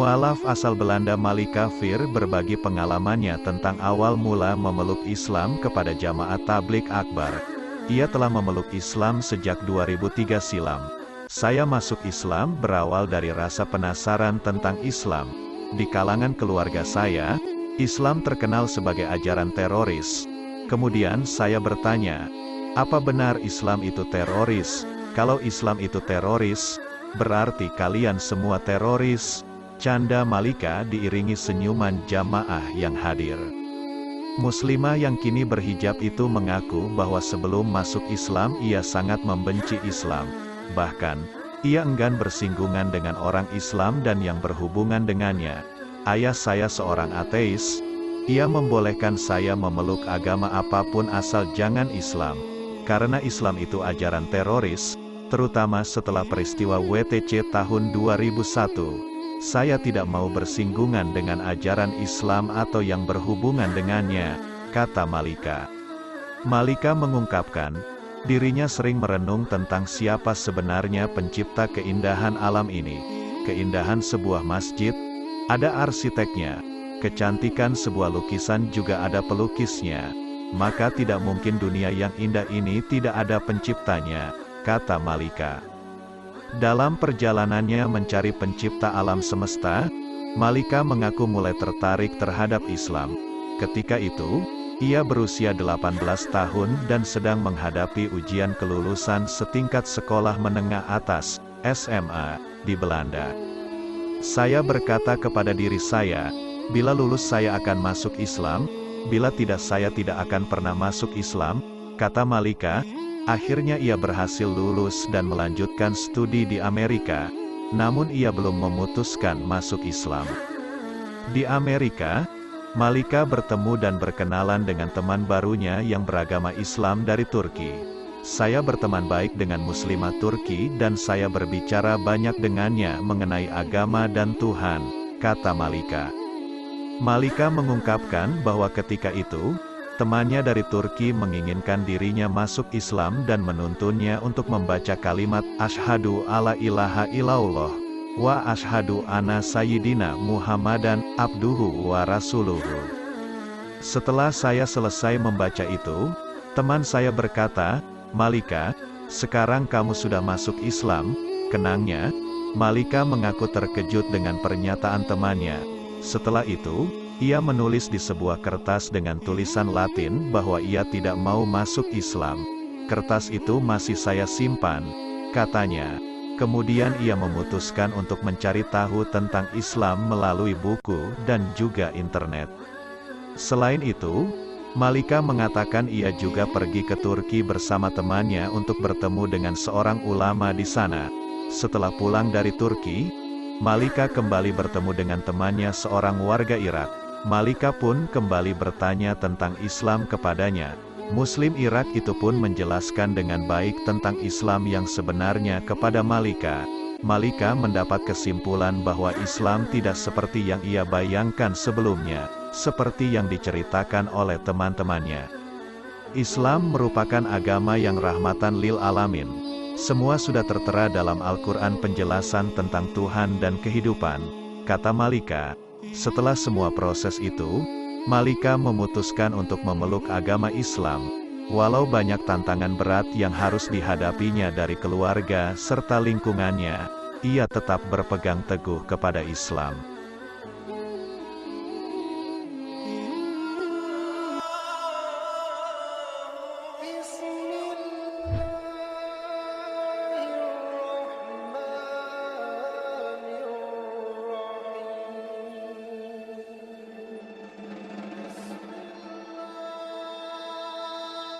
Mualaf asal Belanda Malika Fir berbagi pengalamannya tentang awal mula memeluk Islam kepada Jamaat Tabligh Akbar. Ia telah memeluk Islam sejak 2003 silam. Saya masuk Islam berawal dari rasa penasaran tentang Islam. Di kalangan keluarga saya, Islam terkenal sebagai ajaran teroris. Kemudian saya bertanya, apa benar Islam itu teroris? Kalau Islam itu teroris, berarti kalian semua teroris? Canda Malika diiringi senyuman jamaah yang hadir. Muslimah yang kini berhijab itu mengaku bahwa sebelum masuk Islam ia sangat membenci Islam. Bahkan, ia enggan bersinggungan dengan orang Islam dan yang berhubungan dengannya. Ayah saya seorang ateis. Ia membolehkan saya memeluk agama apapun asal jangan Islam. Karena Islam itu ajaran teroris, terutama setelah peristiwa WTC tahun 2001. Saya tidak mau bersinggungan dengan ajaran Islam atau yang berhubungan dengannya, kata Malika. Malika mengungkapkan, dirinya sering merenung tentang siapa sebenarnya pencipta keindahan alam ini. Keindahan sebuah masjid, ada arsiteknya. Kecantikan sebuah lukisan juga ada pelukisnya. Maka tidak mungkin dunia yang indah ini tidak ada penciptanya, kata Malika. Dalam perjalanannya mencari pencipta alam semesta, Malika mengaku mulai tertarik terhadap Islam. Ketika itu, ia berusia 18 tahun dan sedang menghadapi ujian kelulusan setingkat sekolah menengah atas, SMA, di Belanda. Saya berkata kepada diri saya, bila lulus saya akan masuk Islam, bila tidak saya tidak akan pernah masuk Islam, kata Malika. Akhirnya ia berhasil lulus dan melanjutkan studi di Amerika, namun ia belum memutuskan masuk Islam. Di Amerika, Malika bertemu dan berkenalan dengan teman barunya yang beragama Islam dari Turki. Saya berteman baik dengan muslimah Turki dan saya berbicara banyak dengannya mengenai agama dan Tuhan, kata Malika. Malika mengungkapkan bahwa ketika itu, temannya dari Turki menginginkan dirinya masuk Islam dan menuntunnya untuk membaca kalimat Asyhadu alla ilaha illallah wa asyhadu anna sayyidina Muhammadan abduhu wa rasuluhu. Setelah saya selesai membaca itu, teman saya berkata, Malika, sekarang kamu sudah masuk Islam, kenangnya. Malika mengaku terkejut dengan pernyataan temannya. Setelah itu, ia menulis di sebuah kertas dengan tulisan Latin bahwa ia tidak mau masuk Islam. Kertas itu masih saya simpan, katanya. Kemudian ia memutuskan untuk mencari tahu tentang Islam melalui buku dan juga internet. Selain itu, Malika mengatakan ia juga pergi ke Turki bersama temannya untuk bertemu dengan seorang ulama di sana. Setelah pulang dari Turki, Malika kembali bertemu dengan temannya seorang warga Irak. Malika pun kembali bertanya tentang Islam kepadanya. Muslim Irak itu pun menjelaskan dengan baik tentang Islam yang sebenarnya kepada Malika. Malika mendapat kesimpulan bahwa Islam tidak seperti yang ia bayangkan sebelumnya, seperti yang diceritakan oleh teman-temannya. Islam merupakan agama yang rahmatan lil alamin. Semua sudah tertera dalam Al-Quran penjelasan tentang Tuhan dan kehidupan, kata Malika. Setelah semua proses itu, Malika memutuskan untuk memeluk agama Islam. Walau banyak tantangan berat yang harus dihadapinya dari keluarga serta lingkungannya, ia tetap berpegang teguh kepada Islam.